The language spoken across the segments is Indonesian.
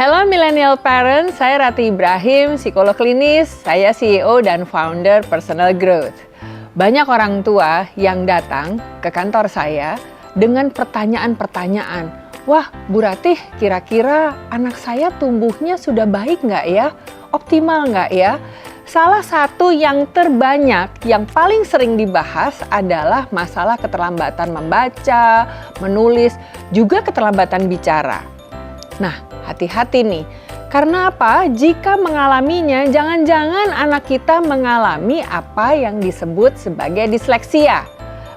Hello Millennial Parents, saya Rati Ibrahim, psikolog klinis, saya CEO dan founder Personal Growth. Banyak orang tua yang datang ke kantor saya dengan pertanyaan-pertanyaan. Wah, Bu Ratih, kira-kira anak saya tumbuhnya sudah baik nggak ya? Optimal nggak ya? Salah satu yang terbanyak, yang paling sering dibahas adalah masalah keterlambatan membaca, menulis, juga keterlambatan bicara. Nah, hati-hati nih. Karena apa? Jika mengalaminya, jangan-jangan anak kita mengalami apa yang disebut sebagai disleksia.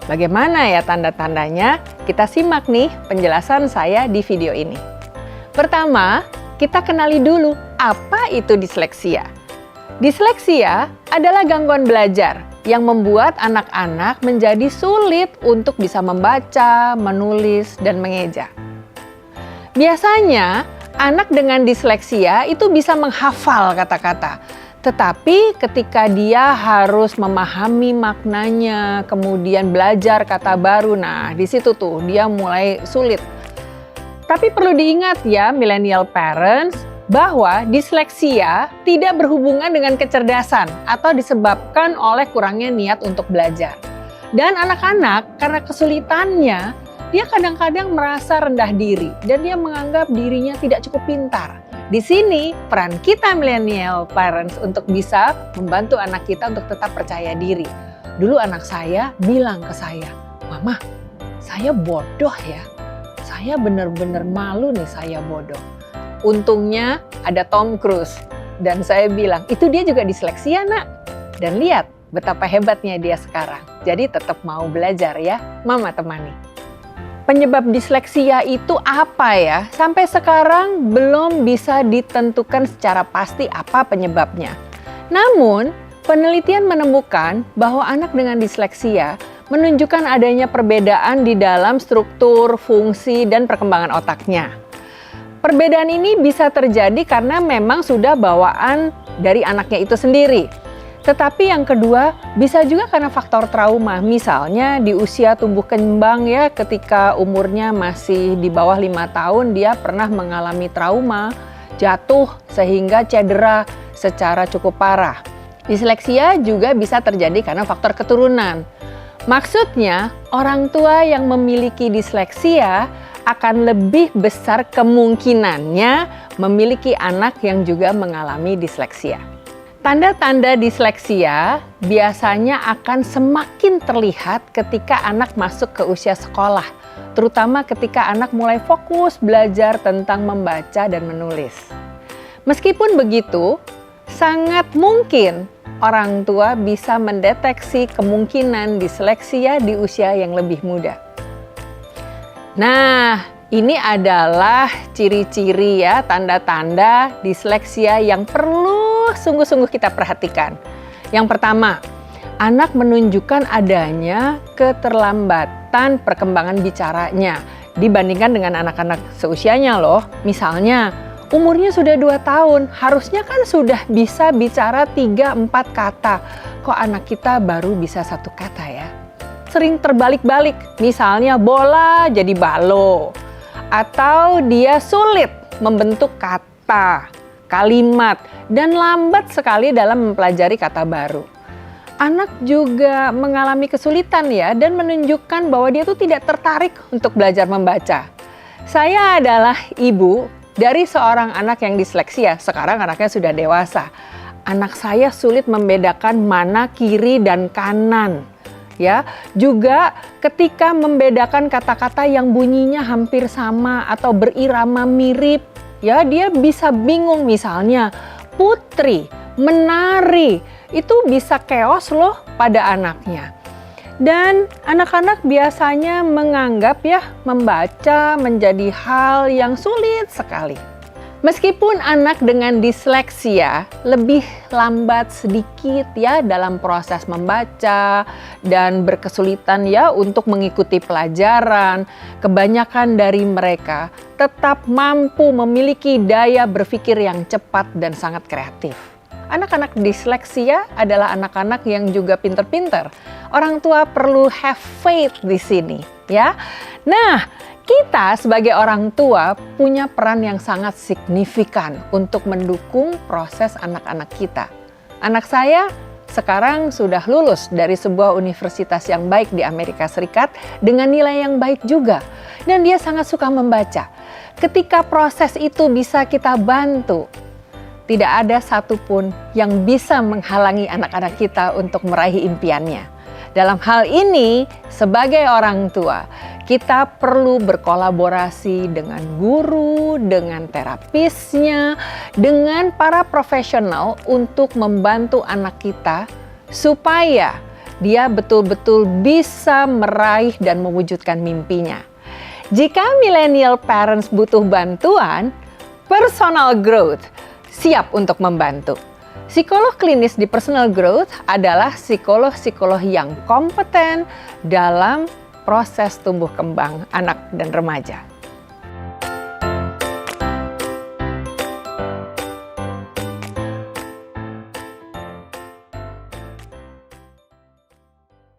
Bagaimana ya tanda-tandanya? Kita simak nih penjelasan saya di video ini. Pertama, kita kenali dulu apa itu disleksia. Disleksia adalah gangguan belajar yang membuat anak-anak menjadi sulit untuk bisa membaca, menulis, dan mengeja. Biasanya, anak dengan disleksia itu bisa menghafal kata-kata. Tetapi ketika dia harus memahami maknanya, kemudian belajar kata baru, nah di situ tuh dia mulai sulit. Tapi perlu diingat ya millennial parents, bahwa disleksia tidak berhubungan dengan kecerdasan atau disebabkan oleh kurangnya niat untuk belajar. Dan anak-anak karena kesulitannya, dia kadang-kadang merasa rendah diri dan dia menganggap dirinya tidak cukup pintar. Di sini peran kita millennial parents untuk bisa membantu anak kita untuk tetap percaya diri. Dulu anak saya bilang ke saya, "Mama, saya bodoh ya. Saya benar-benar malu nih saya bodoh." Untungnya ada Tom Cruise dan saya bilang, "Itu dia juga disleksia, Nak." Dan lihat betapa hebatnya dia sekarang. Jadi tetap mau belajar ya, Mama temani. Penyebab disleksia itu apa ya? Sampai sekarang belum bisa ditentukan secara pasti apa penyebabnya. Namun, penelitian menemukan bahwa anak dengan disleksia menunjukkan adanya perbedaan di dalam struktur, fungsi, dan perkembangan otaknya. Perbedaan ini bisa terjadi karena memang sudah bawaan dari anaknya itu sendiri. Tetapi yang kedua, bisa juga karena faktor trauma. Misalnya di usia tumbuh kembang ya, ketika umurnya masih di bawah 5 tahun, dia pernah mengalami trauma, jatuh sehingga cedera secara cukup parah. Disleksia juga bisa terjadi karena faktor keturunan. Maksudnya, orang tua yang memiliki disleksia akan lebih besar kemungkinannya memiliki anak yang juga mengalami disleksia. Tanda-tanda disleksia biasanya akan semakin terlihat ketika anak masuk ke usia sekolah, terutama ketika anak mulai fokus belajar tentang membaca dan menulis. Meskipun begitu, sangat mungkin orang tua bisa mendeteksi kemungkinan disleksia di usia yang lebih muda. Nah, ini adalah ciri-ciri ya, tanda-tanda disleksia yang perlu sungguh-sungguh kita perhatikan. Yang pertama, anak menunjukkan adanya keterlambatan perkembangan bicaranya dibandingkan dengan anak-anak seusianya loh. Misalnya, umurnya sudah 2 tahun, harusnya kan sudah bisa bicara 3-4 kata. Kok anak kita baru bisa 1 kata ya? Sering terbalik-balik, misalnya bola jadi balo. Atau dia sulit membentuk kata, kalimat, dan lambat sekali dalam mempelajari kata baru. Anak juga mengalami kesulitan ya dan menunjukkan bahwa dia tuh tidak tertarik untuk belajar membaca. Saya adalah ibu dari seorang anak yang disleksia, sekarang anaknya sudah dewasa. Anak saya sulit membedakan mana kiri dan kanan. Ya, juga ketika membedakan kata-kata yang bunyinya hampir sama atau berirama mirip, ya dia bisa bingung. Misalnya putri, menari, itu bisa keos loh pada anaknya. Dan anak-anak biasanya menganggap ya membaca menjadi hal yang sulit sekali. Meskipun anak dengan disleksia lebih lambat sedikit ya dalam proses membaca dan berkesulitan ya untuk mengikuti pelajaran, kebanyakan dari mereka tetap mampu memiliki daya berpikir yang cepat dan sangat kreatif. Anak-anak disleksia adalah anak-anak yang juga pinter-pinter. Orang tua perlu have faith di sini ya. Nah, Kita sebagai orang tua punya peran yang sangat signifikan untuk mendukung proses anak-anak kita. Anak saya sekarang sudah lulus dari sebuah universitas yang baik di Amerika Serikat dengan nilai yang baik juga. Dan dia sangat suka membaca. Ketika proses itu bisa kita bantu, tidak ada satupun yang bisa menghalangi anak-anak kita untuk meraih impiannya. Dalam hal ini, sebagai orang tua, kita perlu berkolaborasi dengan guru, dengan terapisnya, dengan para profesional untuk membantu anak kita supaya dia betul-betul bisa meraih dan mewujudkan mimpinya. Jika millennial parents butuh bantuan, personal growth siap untuk membantu. Psikolog klinis di personal growth adalah psikolog-psikolog yang kompeten dalam proses tumbuh kembang anak dan remaja.